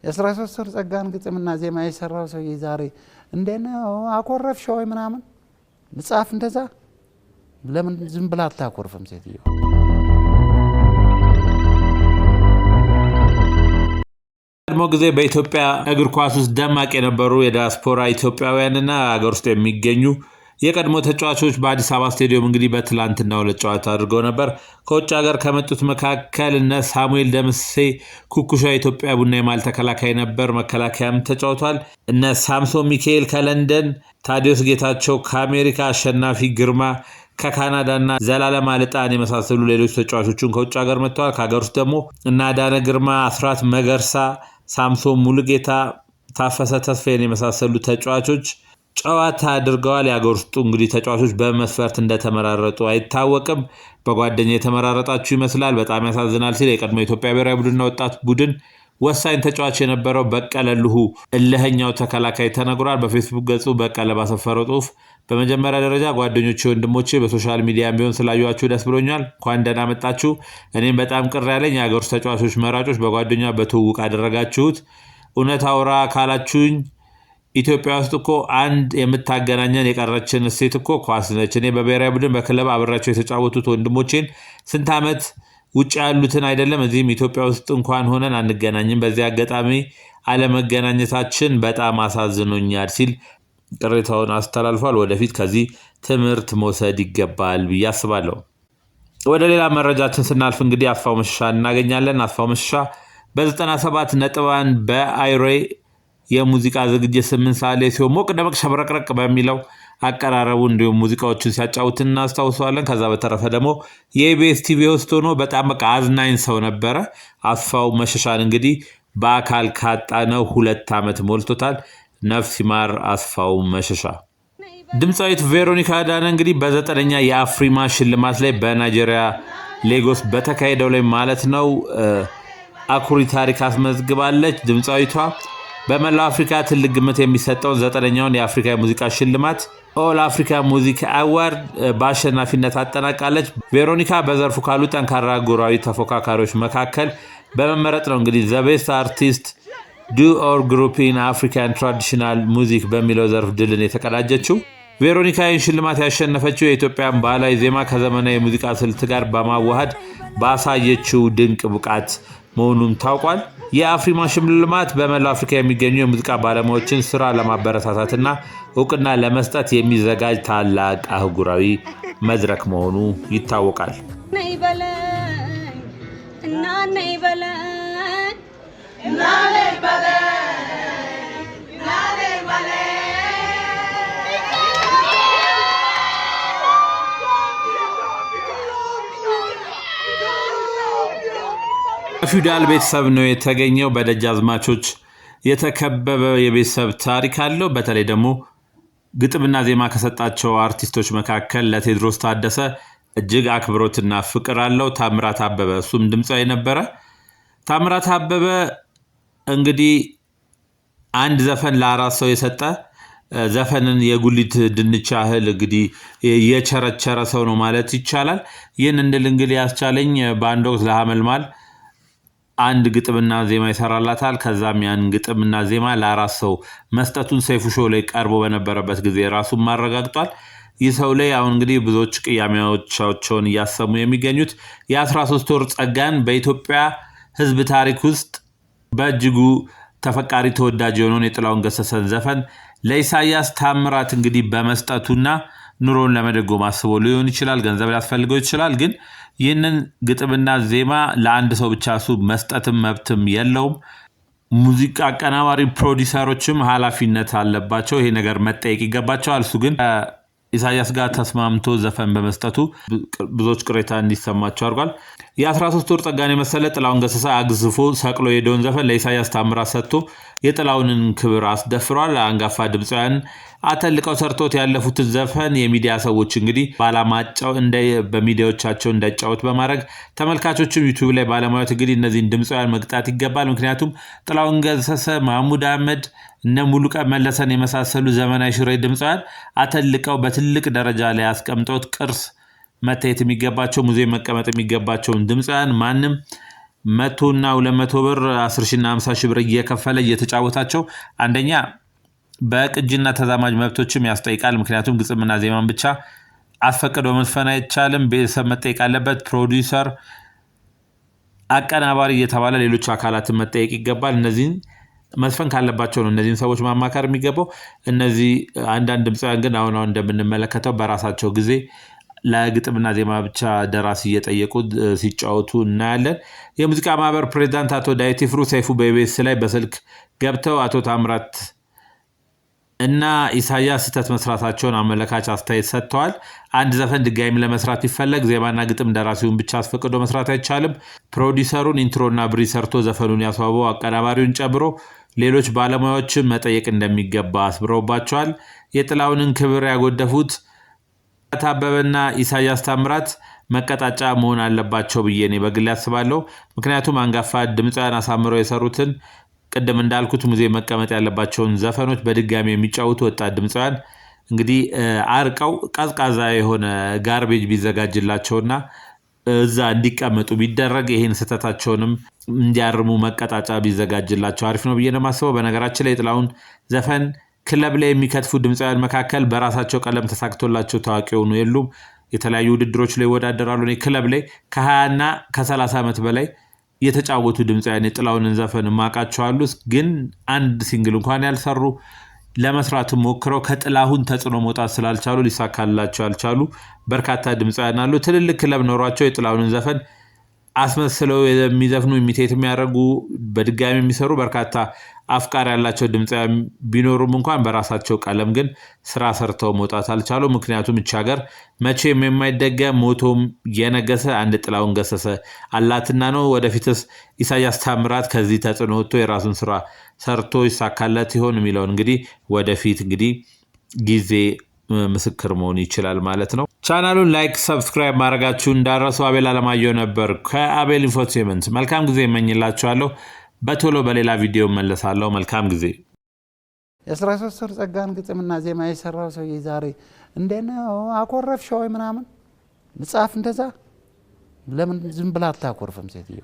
የ13 ወር ጸጋን ግጥምና ዜማ የሰራው ሰው ዛሬ እንደነው አኮረፍሽ ወይ ምናምን ልጻፍ እንደዛ ለምን ዝም ብላ አታኮርፍም ሴትዮ? ቀድሞ ጊዜ በኢትዮጵያ እግር ኳስ ውስጥ ደማቅ የነበሩ የዲያስፖራ ኢትዮጵያውያንና አገር ውስጥ የሚገኙ የቀድሞ ተጫዋቾች በአዲስ አበባ ስቴዲየም እንግዲህ በትላንትናው ዕለት ጨዋታ አድርገው ነበር። ከውጭ ሀገር ከመጡት መካከል እነ ሳሙኤል ደምሴ ኩኩሻ ኢትዮጵያ ቡና የማል ተከላካይ ነበር፣ መከላከያም ተጫውቷል። እነ ሳምሶን ሚካኤል ከለንደን፣ ታዲዮስ ጌታቸው ከአሜሪካ፣ አሸናፊ ግርማ ከካናዳና ዘላለም አልጣን የመሳሰሉ ሌሎች ተጫዋቾችን ከውጭ ሀገር መጥተዋል። ከሀገር ውስጥ ደግሞ እነ አዳነ ግርማ፣ አስራት መገርሳ፣ ሳምሶን ሙሉጌታ፣ ታፈሰ ተስፋዬን የመሳሰሉ ተጫዋቾች ጨዋታ አድርገዋል። የሀገር ውስጡ እንግዲህ ተጫዋቾች በመስፈርት እንደተመራረጡ አይታወቅም። በጓደኛ የተመራረጣችሁ ይመስላል፣ በጣም ያሳዝናል ሲል የቀድሞ ኢትዮጵያ ብሔራዊ ቡድንና ወጣት ቡድን ወሳኝ ተጫዋች የነበረው በቀለ ልሁ እልህኛው ተከላካይ ተነግሯል። በፌስቡክ ገጹ በቀለ ባሰፈረው ጽሁፍ በመጀመሪያ ደረጃ ጓደኞቼ፣ ወንድሞቼ በሶሻል ሚዲያም ቢሆን ስላዩአችሁ ደስ ብሎኛል። እንኳን ደህና መጣችሁ። እኔም በጣም ቅር ያለኝ የሀገር ውስጥ ተጫዋቾች መራጮች በጓደኛ በትውውቅ አደረጋችሁት። እውነት አውራ ካላችሁኝ ኢትዮጵያ ውስጥ እኮ አንድ የምታገናኘን የቀረችን እሴት እኮ ኳስ ነች። እኔ በብሔራዊ ቡድን በክለብ አብራቸው የተጫወቱት ወንድሞቼን ስንት ዓመት ውጭ ያሉትን አይደለም እዚህም ኢትዮጵያ ውስጥ እንኳን ሆነን አንገናኝም። በዚህ አጋጣሚ አለመገናኘታችን በጣም አሳዝኖኛል ሲል ቅሬታውን አስተላልፏል። ወደፊት ከዚህ ትምህርት መውሰድ ይገባል ብዬ አስባለሁ። ወደ ሌላ መረጃችን ስናልፍ እንግዲህ አስፋው መሸሻ እናገኛለን። አስፋው መሸሻ በ97 ነጥባን በአይሬ የሙዚቃ ዝግጅት 8 ሰዓት ላይ ሲሆን ሞቅ ደመቅ ሸብረቅረቅ በሚለው አቀራረቡ እንዲሁም ሙዚቃዎችን ሲያጫውት እናስታውሰዋለን። ከዛ በተረፈ ደግሞ የኢቢኤስ ቲቪ ውስጥ ሆኖ በጣም በቃ አዝናኝ ሰው ነበረ። አስፋው መሸሻን እንግዲህ በአካል ካጣነው 2 ዓመት ሞልቶታል። ነፍስ ይማር አስፋው መሸሻ። ድምፃዊት ቬሮኒካ አዳነ እንግዲህ በ9ኛ የአፍሪማ ሽልማት ላይ በናይጄሪያ ሌጎስ በተካሄደው ላይ ማለት ነው አኩሪ ታሪክ አስመዝግባለች። ድምፃዊቷ በመላው አፍሪካ ትልቅ ግምት የሚሰጠውን 9ኛውን የአፍሪካ የሙዚቃ ሽልማት ኦል አፍሪካ ሙዚክ አዋርድ በአሸናፊነት አጠናቃለች። ቬሮኒካ በዘርፉ ካሉ ጠንካራ ጎራዊ ተፎካካሪዎች መካከል በመመረጥ ነው እንግዲህ ዘ ቤስት አርቲስት ዱ ኦር ግሩፕ ኢን አፍሪካን ትራዲሽናል ሙዚክ በሚለው ዘርፍ ድልን የተቀዳጀችው። ቬሮኒካ ይህን ሽልማት ያሸነፈችው የኢትዮጵያን ባህላዊ ዜማ ከዘመናዊ የሙዚቃ ስልት ጋር በማዋሃድ ባሳየችው ድንቅ ብቃት መሆኑም ታውቋል። የአፍሪማ ሽልማት በመላው አፍሪካ የሚገኙ የሙዚቃ ባለሙያዎችን ስራ ለማበረታታትና እውቅና ለመስጠት የሚዘጋጅ ታላቅ አህጉራዊ መድረክ መሆኑ ይታወቃል። ፊውዳል ቤተሰብ ነው የተገኘው። በደጃዝማቾች የተከበበ የቤተሰብ ታሪክ አለው። በተለይ ደግሞ ግጥምና ዜማ ከሰጣቸው አርቲስቶች መካከል ለቴዎድሮስ ታደሰ እጅግ አክብሮትና ፍቅር አለው። ታምራት አበበ እሱም ድምፃዊ ነበረ። ታምራት አበበ እንግዲህ አንድ ዘፈን ለ4 ሰው የሰጠ ዘፈንን የጉሊት ድንች ያህል እንግዲህ የቸረቸረ ሰው ነው ማለት ይቻላል። ይህን እንድል እንግዲህ ያስቻለኝ በአንድ ወቅት ለሐመልማል አንድ ግጥምና ዜማ ይሰራላታል። ከዛም ያን ግጥምና ዜማ ለ4 ሰው መስጠቱን ሰይፉ ሾው ላይ ቀርቦ በነበረበት ጊዜ ራሱን ማረጋግጧል። ይህ ሰው ላይ አሁን እንግዲህ ብዙዎች ቅያሜዎቻቸውን እያሰሙ የሚገኙት የ13 ወር ጸጋን በኢትዮጵያ ሕዝብ ታሪክ ውስጥ በእጅጉ ተፈቃሪ ተወዳጅ የሆነውን የጥላሁን ገሰሰን ዘፈን ለኢሳያስ ታምራት እንግዲህ በመስጠቱና ኑሮን ለመደጎም አስቦ ሊሆን ይችላል፣ ገንዘብ ሊያስፈልገው ይችላል። ግን ይህንን ግጥምና ዜማ ለአንድ ሰው ብቻ እሱ መስጠትም መብትም የለውም። ሙዚቃ አቀናባሪ ፕሮዲሰሮችም ኃላፊነት አለባቸው። ይሄ ነገር መጠየቅ ይገባቸዋል። እሱ ግን ኢሳያስ ጋር ተስማምቶ ዘፈን በመስጠቱ ብዙዎች ቅሬታ እንዲሰማቸው አድርጓል። የ13 ወር ጸጋን የመሰለ ጥላሁን ገሰሰ አግዝፎ ሰቅሎ የሄደውን ዘፈን ለኢሳያስ ታምራት ሰጥቶ የጥላሁንን ክብር አስደፍሯል። አንጋፋ ድምፃውያን አተልቀው ሰርቶት ያለፉትን ዘፈን የሚዲያ ሰዎች እንግዲህ ባላማጫው በሚዲያዎቻቸው እንዳይጫወት በማድረግ ተመልካቾችም ዩቲዩብ ላይ ባለሙያት እንግዲህ እነዚህን ድምፃውያን መቅጣት ይገባል። ምክንያቱም ጥላሁን ገሰሰ፣ ማህሙድ አህመድ፣ እነ ሙሉቀን መለሰን የመሳሰሉ ዘመናዊ ሽሬ ድምፃውያን አተልቀው በትልቅ ደረጃ ላይ አስቀምጠውት ቅርስ መታየት የሚገባቸው ሙዚየም መቀመጥ የሚገባቸውን ድምፃውያን ማንም 100 እና 200 ብር 10 ሺና 50 ሺህ ብር እየከፈለ እየተጫወታቸው አንደኛ በቅጂና ተዛማጅ መብቶችም ያስጠይቃል። ምክንያቱም ግጥምና ዜማን ብቻ አስፈቅዶ መዝፈን አይቻልም። ቤተሰብ መጠየቅ አለበት። ፕሮዲውሰር፣ አቀናባሪ እየተባለ ሌሎች አካላትን መጠየቅ ይገባል። እነዚህን መስፈን ካለባቸው ነው እነዚህን ሰዎች ማማከር የሚገባው። እነዚህ አንዳንድ ድምፃውያን ግን አሁን እንደምንመለከተው በራሳቸው ጊዜ ለግጥምና ዜማ ብቻ ደራሲ እየጠየቁ ሲጫወቱ እናያለን። የሙዚቃ ማህበር ፕሬዚዳንት አቶ ዳዊት ይፍሩ ሰይፉ በኢቢኤስ ላይ በስልክ ገብተው አቶ ታምራት እና ኢሳያስ ስህተት መስራታቸውን አመለካች አስተያየት ሰጥተዋል። አንድ ዘፈን ድጋሚ ለመስራት ይፈለግ ዜማና ግጥም ደራሲውን ብቻ አስፈቅዶ መስራት አይቻልም። ፕሮዲውሰሩን ኢንትሮና ብሪ ሰርቶ ዘፈኑን ያስዋበው አቀናባሪውን ጨምሮ ሌሎች ባለሙያዎችን መጠየቅ እንደሚገባ አስብረውባቸዋል። የጥላሁንን ክብር ያጎደፉት ታበበና ኢሳያስ ታምራት መቀጣጫ መሆን አለባቸው ብዬ እኔ በግል ያስባለሁ። ምክንያቱም አንጋፋ ድምፃውያን አሳምረው የሰሩትን ቅድም እንዳልኩት ሙዚየም መቀመጥ ያለባቸውን ዘፈኖች በድጋሚ የሚጫወቱ ወጣት ድምፃውያን እንግዲህ አርቀው ቀዝቃዛ የሆነ ጋርቤጅ ቢዘጋጅላቸውና እዛ እንዲቀመጡ ቢደረግ ይሄን ስህተታቸውንም እንዲያርሙ መቀጣጫ ቢዘጋጅላቸው አሪፍ ነው ብዬ ነው የማስበው። በነገራችን ላይ ጥላሁን ዘፈን ክለብ ላይ የሚከትፉ ድምፃውያን መካከል በራሳቸው ቀለም ተሳክቶላቸው ታዋቂ ሆኑ የሉም። የተለያዩ ውድድሮች ላይ ይወዳደራሉ። እኔ ክለብ ላይ ከ20 እና ከ30 ዓመት በላይ የተጫወቱ ድምፃውያን የጥላሁንን ዘፈን ማቃቸዋሉ። ግን አንድ ሲንግል እንኳን ያልሰሩ ለመስራት ሞክረው ከጥላሁን ተጽዕኖ መውጣት ስላልቻሉ ሊሳካላቸው ያልቻሉ በርካታ ድምፃውያን አሉ። ትልልቅ ክለብ ኖሯቸው የጥላሁንን ዘፈን አስመስለው የሚዘፍኑ ኢሚቴት የሚያደርጉ በድጋሚ የሚሰሩ በርካታ አፍቃሪ ያላቸው ድምፃውያን ቢኖሩም እንኳን በራሳቸው ቀለም ግን ስራ ሰርተው መውጣት አልቻሉ። ምክንያቱም እቺ ሀገር መቼም የማይደገም ሞቶም የነገሰ አንድ ጥላሁን ገሰሰ አላትና ነው። ወደፊትስ ኢሳያስ ታምራት ከዚህ ተጽዕኖ ወጥቶ የራሱን ስራ ሰርቶ ይሳካለት ይሆን የሚለውን እንግዲህ ወደፊት እንግዲህ ጊዜ ምስክር መሆን ይችላል ማለት ነው። ቻናሉን ላይክ፣ ሰብስክራይብ ማድረጋችሁ እንዳረሱ። አቤል አለማየሁ ነበር ከአቤል ኢንፎቴመንት። መልካም ጊዜ እመኝላችኋለሁ። በቶሎ በሌላ ቪዲዮ መለሳለሁ። መልካም ጊዜ። የ13 ወር ጸጋን ግጥምና ዜማ የሰራው ሰው ዛሬ እንደነው አኮረፍሽ ወይ ምናምን ልጻፍ እንደዛ። ለምን ዝም ብላ አታኮርፍም ሴትዮ?